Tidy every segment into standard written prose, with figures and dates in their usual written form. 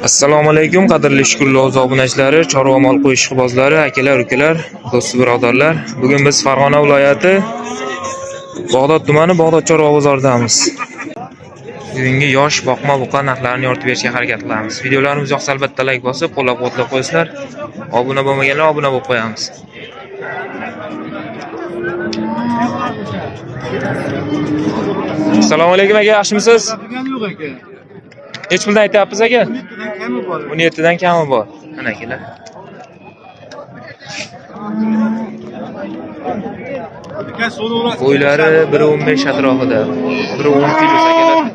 Assalomu alaykum qadrli shukrli obunachilari, chorva mol qo'yish ishqibozlari, akalar, ukalar, do'st birodarlar. Bugun biz Farg'ona viloyati Bog'dod tumani Bog'dod chorva bozoridamiz. Bugungi yosh boqma buqa narxlarini yoritib berishga harakat qilamiz. Videolarimiz yoqsa albatta like bosib, qo'llab-quvvatlab qo'yinglar. Obuna bo'lmaganlar obuna bo'lib qo'yamiz. Assalomu alaykum aka, yaxshimisiz? Hech puldan aytyapsiz aka? 17 dan kami bor. Mana akalar. Bo'ylari 1.15 atrofida. 1.10 kilo akalar.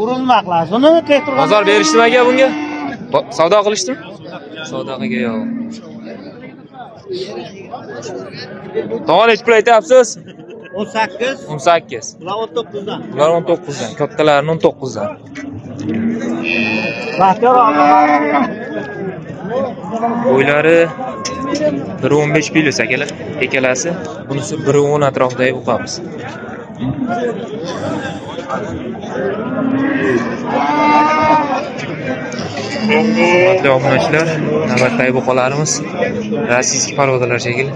Urinma qilasizmi? Bozor berishdimi aka bunga? Savdo qilishdimi? Savdo qilgan yo'q. To'g'ri hech pul aytyapsiz? 18. 18. Ular 19 dan. Ular 19 dan, kattalarni 19 dan. Bo'ylari 1.15 kilo akalar. Ekalasi bunisi 1.10 atrofidagi uqamiz. Hurmatli obunachilar, navbatdagi buqalarimiz rossiyskiy parvodalar shekilli.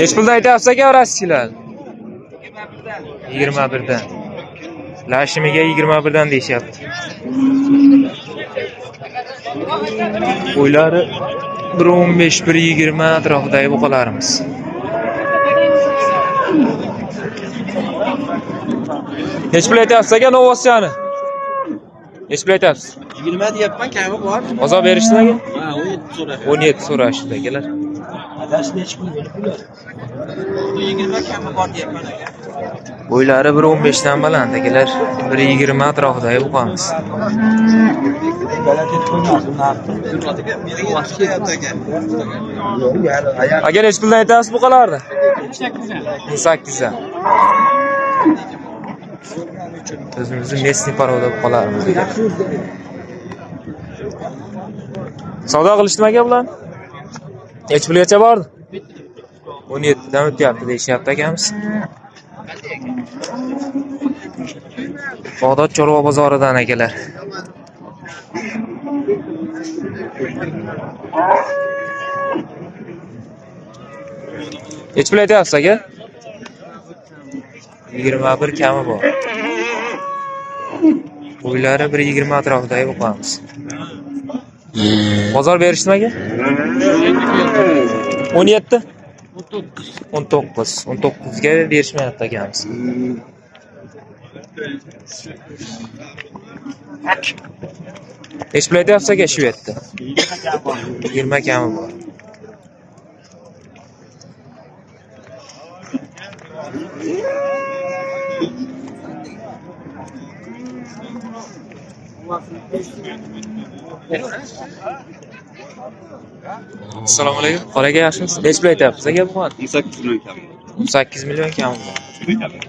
Hech puldan aytyapsiz aka rossiyachilar? 21 dan. Lashimiga 21 dan deyishyapti. Bo'ylari 1.15 1.20 atrofidagi buqalarimiz. Hech pul aytyapsiz aka Novosyani? Hech pul aytyapsiz? 20 deyapman, kami bor. Bozor berishdimi aka? Ha, 17 so'rashdi. 17 so'rashdi akalar. Adashni hech pul berib qo'yar. 20 kami bor deyapman aka. Bo'ylari 1.15 dan baland akalar. 1.20 atrofidagi buqamiz. Balat etib qo'ymasin, Agar hech puldan aytasiz buqalarni? 18 dan. O'zimizning mesni paroda buqalarimiz. Savdo qilishdimi aka bular? Hech pulgacha bordi? 17 dan o'tyapti deyishyapti akamiz. Bog'dod chorva bozoridan akalar. Hech pul aytyapsiz aka? 21 kami bor. Bo'ylari 1.20 atrofidagi buqamiz. Bozor berishdimi aka? 17? 19. 19 ga berishmayapti akamiz. Hech pul aytyapsiz aka shu yerda? 20 kami bor. Assalomu alaykum. Qora aka yaxshimisiz? Hech pul aytyapsiz aka bu? 18 million kam. 18 million kam bor.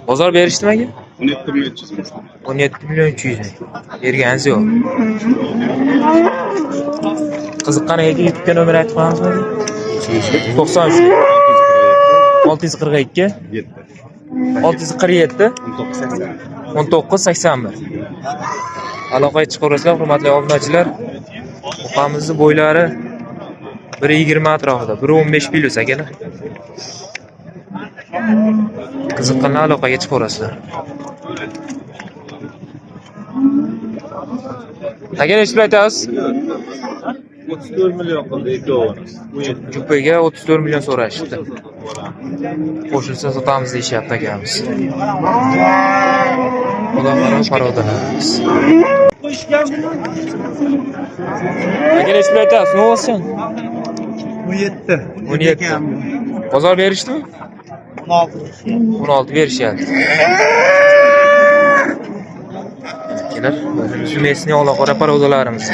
Bozor berishdimi aka? 17 million 300 ming. 17 million 300 ming. Berganingiz yo'q. Qiziqqan aka YouTube'ga nomer aytib qo'yamizmi? 93 642 647 1981. Aloqaga chiqaverasizlar hurmatli obunachilar. Buqamizni bo'ylari 1.20 atrofida, 1.15 kilos akalar. Qiziqqanlar aloqaga chiqaverasizlar. Agar hech pul aytasiz? 34 million qildi ikkovini. Jupiga 34 million so'rashibdi. Qo'shilsa sotamiz deyishyapti akamiz. Xudoxaroz parodalarimiz. Agar hech pul aytasiz, nima bo'lsin? 17. Bozor berishdimi? 16 berishyapti. Kelar, o'zimizning mesni aloqora parodalarimiz.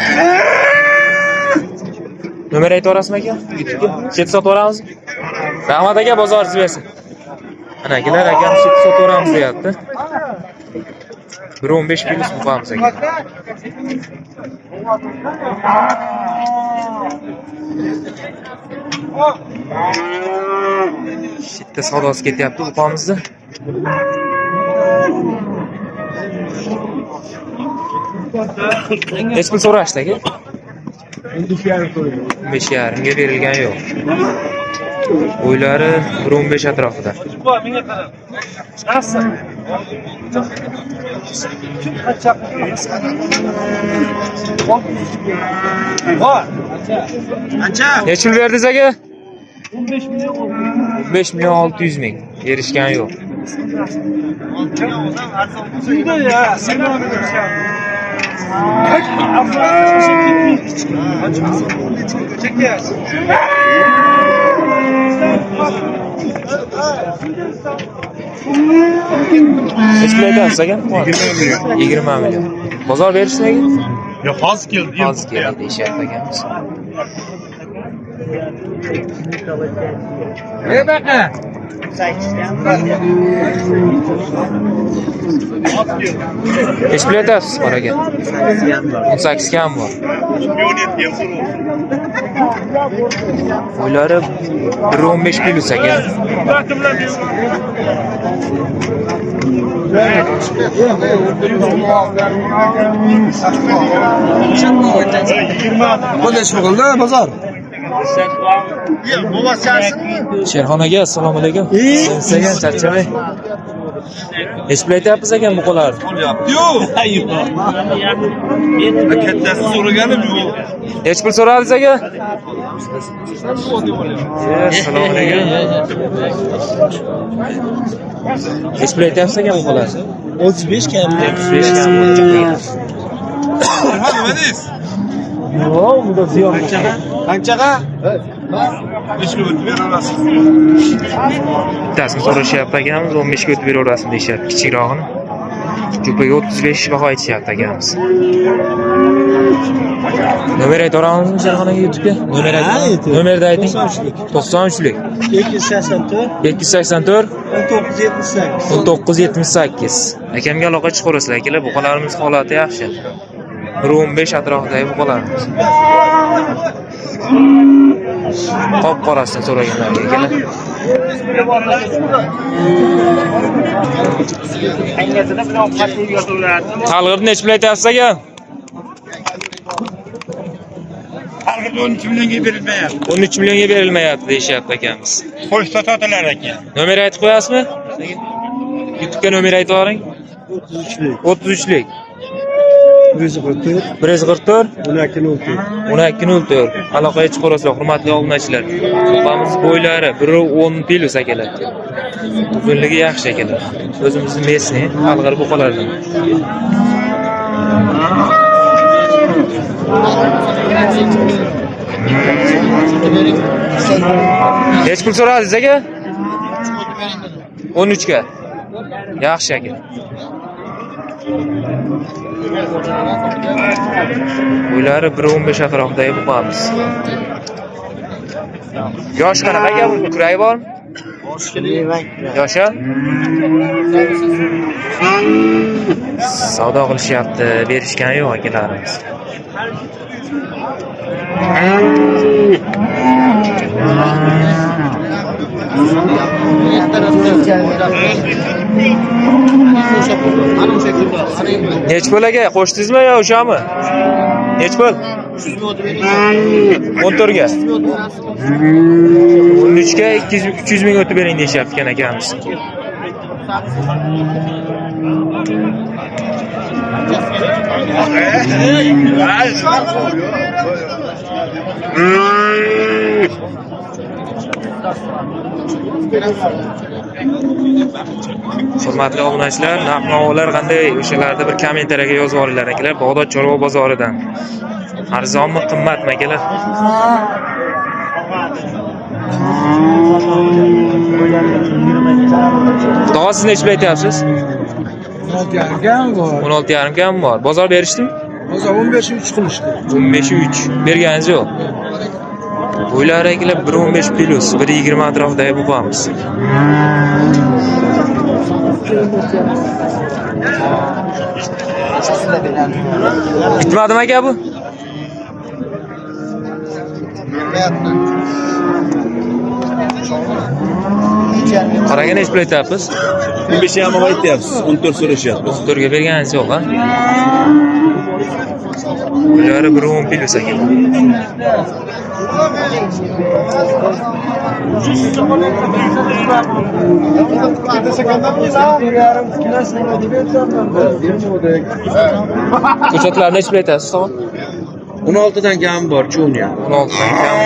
Nomer aytib o'rasizmi aka? YouTube'ga chet sotib o'ramiz. Rahmat aka, bozoringiz bersin. Ana akalar, akam chet sotib o'ramiz deyapti. 1.15 kilo buqamiz aka. Bitta savdosi ketyapti uqamizni. Necha pul so'rashdi aka? 5,5 ga berilgan yo'q. Bo'ylari 1.15 atrofida. Necha pul berdingiz aka? 15 milyon 600 ming. Erishgan yo'q. Necha pul aytasiz aka? 20 milyon. Bozor berishmi aka? Yo'q, hozir keldi. Hozir keldi deyishyapti akamiz. Necha pul aytasiz bor aka? 18 kam bor. Bo'ylari 1.15 plus aka. Bunday shug'ulda bozor. Sherxon aka, assalomu alaykum. Sizga charchamay. Necha pul aytyapsiz ekan buqalar? Yo'q. Kattasi so'raganim yo'q. Necha pul so'radingiz aka? Assalomu alaykum. Necha pul aytyapsiz ekan buqalar? 35 kam. 35 kam. Nima deysiz? Yo'q, bu da ziyon. Qanchaga? Nechga o'tib berasiz? Bittasini so'rashyapti akamiz, 15 ga o'tib beraverasizmi deyishyapti, kichikrog'ini. Jupaga 35 baho aytishyapti akamiz. Nomer aytaveramizmi Sherxon aka YouTube'ga? Nomerni ayting. 93lik. 284 284 1978. 1978. Akamga aloqa chiqarasizlar akalar, buqalarimiz holati yaxshi. 1.15 atrofidagi buqalarimiz. Qop qorasidan so'raganlarga akalar. Talg'irni necha pul aytyapsiz aka? Talg'ir 13 millionga berilmayapti. 13 millionga berilmayapti deyishyapti akamiz. Qo'sh sotilar ekan. Nomer aytib qo'yasizmi? YouTube'ga nomer aytib yuboring. 33lik. 144 144 1204. 1204. Aloqaga chiqarasizlar, hurmatli obunachilar. Buqamiz bo'ylari 1.10 plus akalar. Uzunligi yaxshi akalar. O'zimizning mesni, alg'ir buqalardan. Necha pul so'radingiz aka? 13 ga. Yaxshi aka. Bo'ylari 1.15 atrofidagi buqamiz. Yosh qanaqa aka bu? Kuray bormi? Yosha? Savdo qilishyapti, berishgan yo'q akalarimiz. Necha pul aka? Qo'shdingizmi yo o'shami? Necha pul? 14 ga. 13 ga 300 ming o'tib bering deyapti ekan akamiz. Hurmatli obunachilar, narx-navolar qanday? O'shalarda bir kommentariyaga yozib olinglar akalar. Bag'dod chorva bozoridan. Arzonmi, qimmatmi akalar? Daha siz necha pul aytyapsiz? 16,5 kam bor. Bozor berishdimi? Bozor 15 qilishdi. 15 berganingiz yo'q. Bo'ylari akalar 1.15 plus, 1.20 atrofidagi buqamiz. Bitmadimi aka bu? Qaraga nechi pul aytyapsiz? 15 ham aytyapsiz, 14 so'rashyapmiz. 14 ga berganingiz yo'q, ha? Uylari 1.10 pul ekan. Ko'chatlar nechi pul aytasiz, tog'a? 16 dan kam bor, cho'ni ham. 16 dan kam.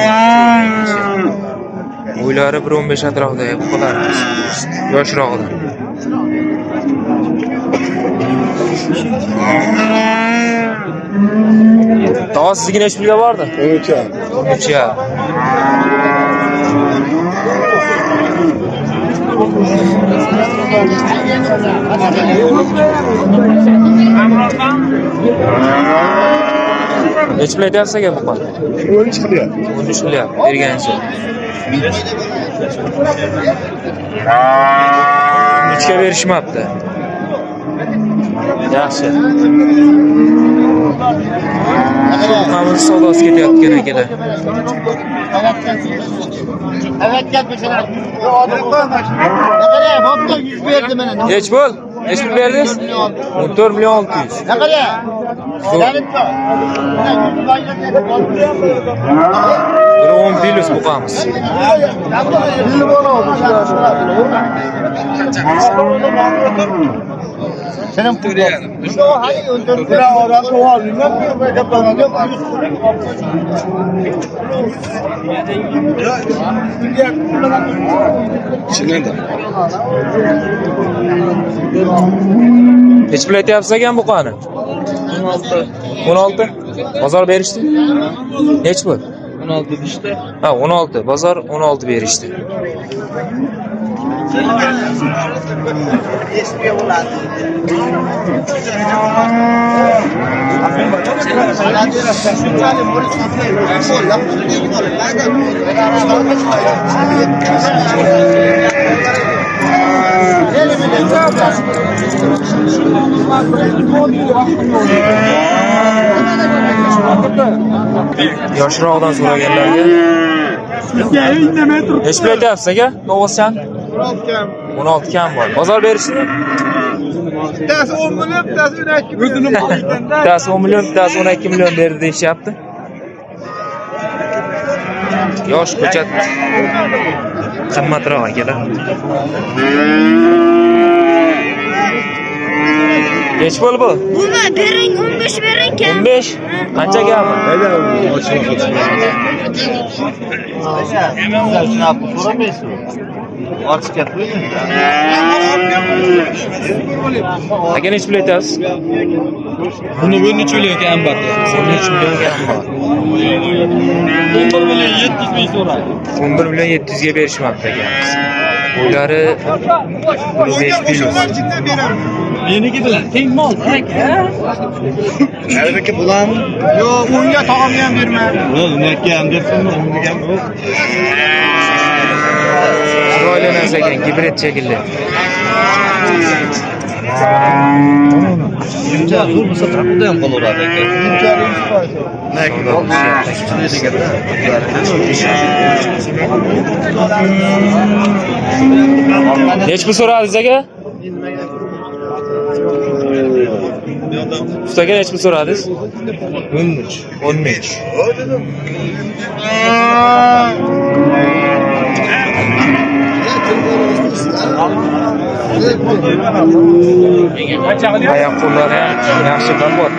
Uylari 1.15 atrofida bu qadar. Yoshroqda. Tog'a sizga nechi pulga bordi? 13 ham. 13 ya. Nechi pul aytyapsiz aka bu qon? 13 qilyapti. 13 qilyapti. Berganingiz yo'q. 3 ga berishmabdi. Yaxshi. Qamiz savdosi ketayotgan akalar. Evet gel mesela. Ne kadar? Botla 100 verdi bana. Nech pul? Nech pul berdingiz? 14 milyon 600. Ne kadar? Benim de. 10 plus bu qamiz. Senin hayır öldürdü. Adam doğal bilmem mi? Nechi pul aytyapsiz ekan bu qani? 16. Bozor berishdi? Nechi pul? 16 işte. Ha, 16. Bozor 16 berishdi. Yoshroqdan so'raganlarga nechi pul aytyapsiz aka? To'g'risan? 16 kam bor. Bozor berishdimi? Bittasi 10 million, bittasi 12 million. Bittasi 10 million, bittasi 12 million berdi deyishyapti. Yosh ko'chat qimmatroq akalar. Nech pul bu? Buni bering 15 bering kam. 15? Qancha gami? Aka nech pul aytasiz? Buni necha o'ylayotgan ham bor. 13 million gami bor. 11 million 700 ming so'radi. 11 million 700 ga berishmabdi akamiz. Uylari 5 plus. Meniki bilan teng mol, aka. Albatta bulam. Yo'q, unga tog'amga ham berma. Unga ham dersinmi? Unga ham yo'q. Chiroyli narsa ekan, gibrid shekilli. Shuncha zo'r bo'lsa trapda ham qolaveradi aka. Nech pul so'radingiz aka? Ustaga nech pul so'radingiz? 13. 13. Oyoq qo'llari ham yaxshi barbod.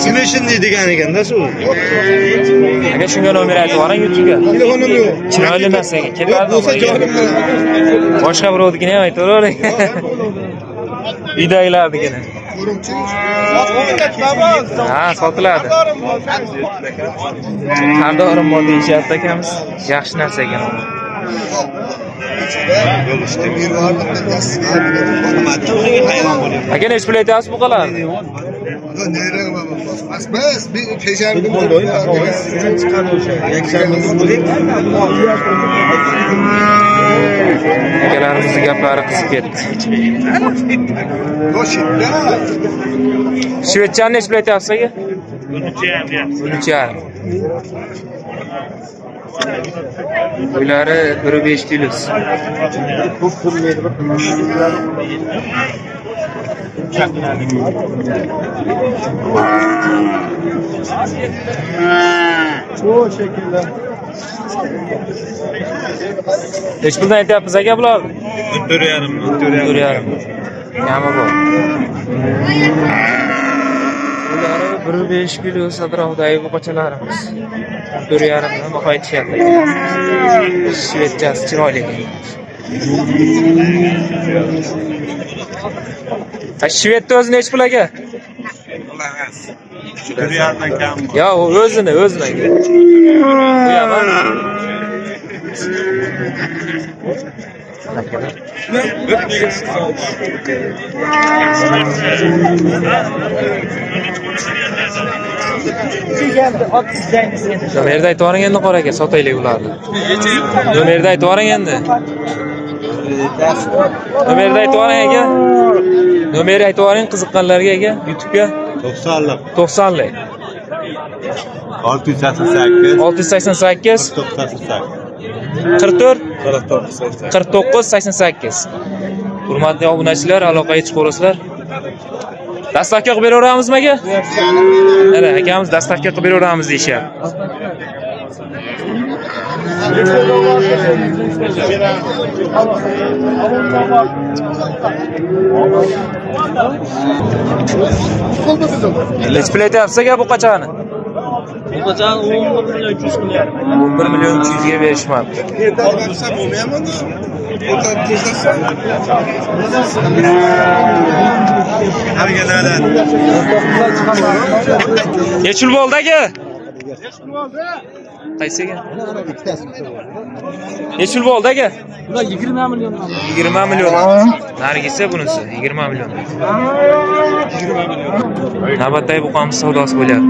Simishin degan ekanda shu. Aka shunga nomer aytib yuboring YouTube'ga. Telefonim yo'q. Chiroyli narsa ekan. Ketadi. Bo'lsa jonim bilan. Boshqa birovnikini ham aytavering. Uydagilarnikini. Ha, sotiladi. Qardorim bor deyishyapti akamiz. Yaxshi narsa ekan. Aka nech pul aytyapsiz bu qalarni? Akalarimizni gaplari qizib ketdi. Shvetsiyani nech pul aytyapsiz aka? 13.5. Uylari 1.5 kilos. O şekilde. Neç puldan aytyapmiz aka bular? 4,5. 4,5. Yama bu. Uylari 1.5 kilos atrofidagi bu qochalarimiz. 4,5 dan baho aytishyapti. Shvetchasi chiroyli ekan. Shvetni o'zi nech pul aka? 4,5 dan kam. Yo, o'zini. Bu yaman. Nomerni aytib yuboring endi qora aka, sotaylik ularni. Nomerni aytib yuboring endi. Nomerni aytib yuboring aka. Nomerni aytib yuboring qiziqqanlarga aka, YouTube'ga 90lik. 90lik. 688 688 98 44 49 49 88. Hurmatli obunachilar, aloqaga chiqaverasizlar. Dastavka qilib beraveramizmi aka? Mana akamiz dastavka qilib beraveramiz deyishyapti. Nech pul aytyapsiz aka bu qachani? Bu qachon 11 million 300 qilyapti. 11 million 300 ga berishmabdi. Nech yil bo'ldi aka? Qaysi aka? Nech yil bo'ldi aka? Bular 20 million. 20 million. Nargisi bunisi 20 million. Navbatdagi buqamiz savdosi bo'lyapti.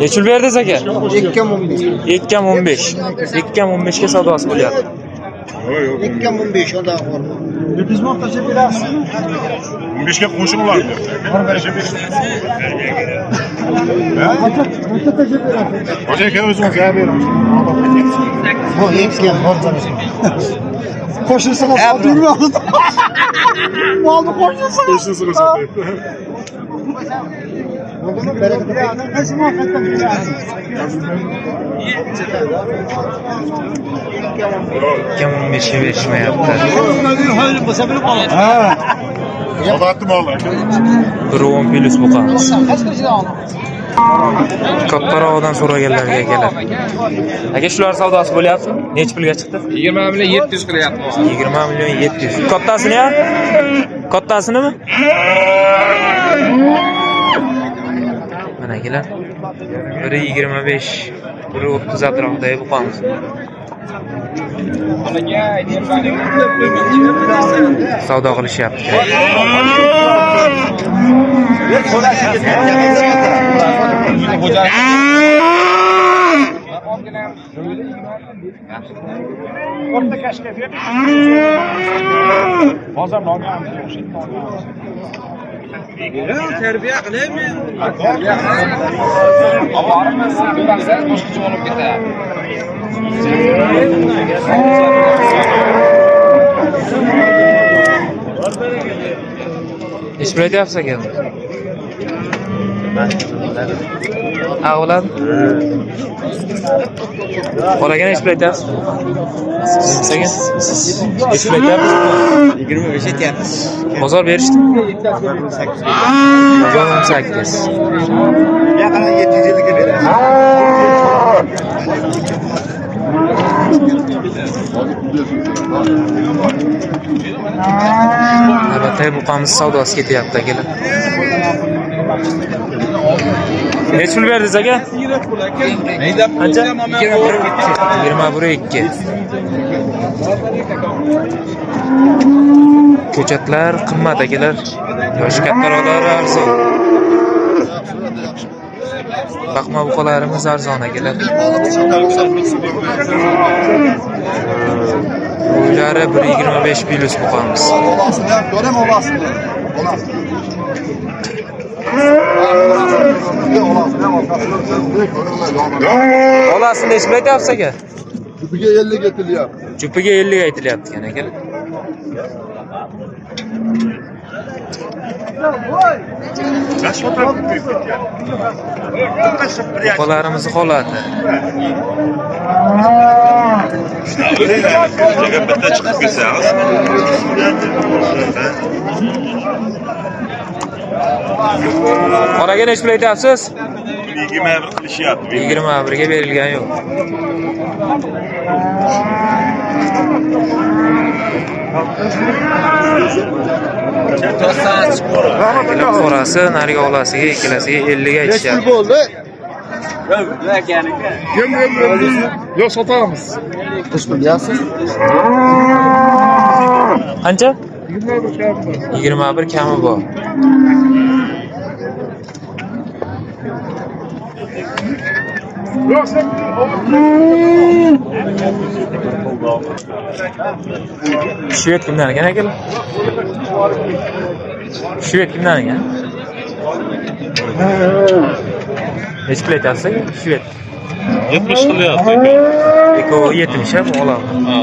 Nech yil berdingiz aka? 2.15. 2.15. 2.15 ga savdosi bo'lyapti. 2.15 ondan var. Biz muhtaç biraz. 15 ga qo'shinglar. Hoca aka o'zingiz ga beramiz. Bu hepsi borcumuz. Koşursanız aldırır mı aldın? Aldı koşursanız. Qo'shingizga sotaylik. Nasıl muhabbetten bir Kim meşe verişmeyapti. Ha. So'ratdim olar. 1.10 plus buqamiz. Kattaroqdan so'raganlarga kelar. Aka shular savdosi bo'lyapti. Nech pulga chiqdi? 20 million 700 qilyapti. 20 million 700. Kattasini ya? Kattasinimi? Mana kelar. 1.25, 1.30 atrofidagi buqamiz. Savdo qilishyapti. Terbiya qilaymi? Boshqacha bo'lib ketadi. Nech pul aytyapsiz aka? Avlad. Qolaga nech pul aytyapsiz? Sizga? Nech pul aytyapsiz? 25 etyapmiz. Bozor berishdi. Bozor 18. Yaqin 750 ga beramiz. Albatta buqamiz savdosi ketyapti akalar. Nech pul berdingiz aka? Qancha? 21.2. Ko'chatlar qimmat akalar. Yoshi kattaroqlar arzon. Baqma buqalarimiz arzon akalar. Uylari 1.25 plus buqamiz. Olasın ya, görem olasın. Olasın. Olasini nech pul aytyapsiz aka? Jupiga 50 ketilyapti. Jupiga 50 aytilyapti ekan aka. Qo'larimizni holati. bitta chiqib kelsangiz. Oraga nech pul aytyapsiz? 21 qilishyapti. 21 ga berilgan yo'q. Qorasi, nariga olasiga, ikkalasiga 50 ga aytishyapti. Bo'ldi. Yem. Yok satamiz. Qish bilyapsiz? Qancha? 21 kami bor. Shved kimdan ekan akalar? Shved kimdan ekan? Nech pul aytyapsiz aka? Shved. 70 qilyapti. Ekovi 70 ha, bu oladi. Ha.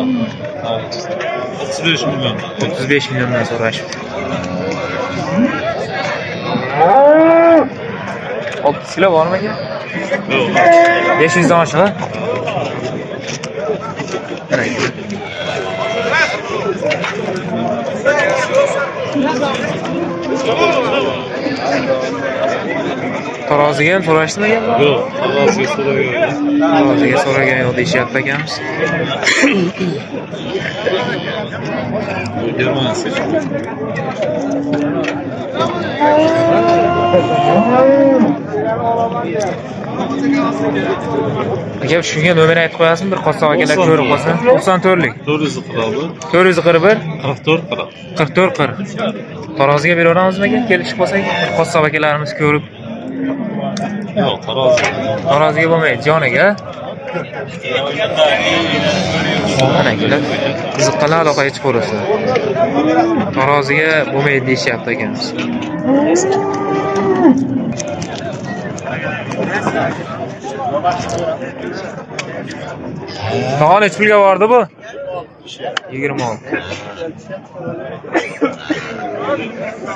35 milyon. 35 milliondan so'rashibdi. 6 kilo bormi aka? Yo'q. 500 dan oshiq. Taroziga ham so'rashdimi aka? Yo'q. Taroziga so'ragan. Taroziga so'ragan yo'q deyishyapti akamiz. Germansiz. Aka shunga nomer aytib qo'yasizmi? Bir qassob akalar ko'rib qolsa. 94lik. 440. 441 44 40. 44 40. Taroziga beraveramizmi aka? Kelib chiqib qolsak, bir qassob akalarimiz ko'rib. Yo'q, tarozi. Taroziga bo'lmaydi, joniga. Mana akalar, qiziqqanlar aloqaga chiqib ko'rasiz. Taroziga bo'lmaydi deyishyapti akamiz. Tog'a nech pulga bordi bu? 26.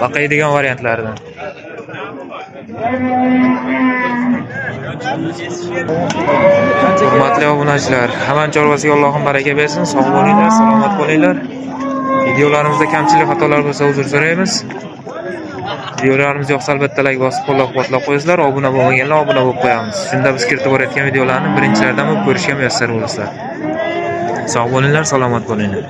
Baqaydigan variantlaridan. Hurmatli obunachilar, hamma chorvasiga Allohim baraka bersin. Sog' bo'linglar, salomat bo'linglar. Videolarimizda kamchilik xatolar bo'lsa uzr so'raymiz. Videolarimiz yoqsa albatta like bosib qo'llab-quvvatlab qo'yinglar. Obuna bo'lmaganlar obuna bo'lib qo'yamiz. Shunda biz kiritib borayotgan videolarni birinchilardan bo'lib ko'rishga muyassar bo'lasizlar. Sog' bo'linglar, salomat bo'linglar.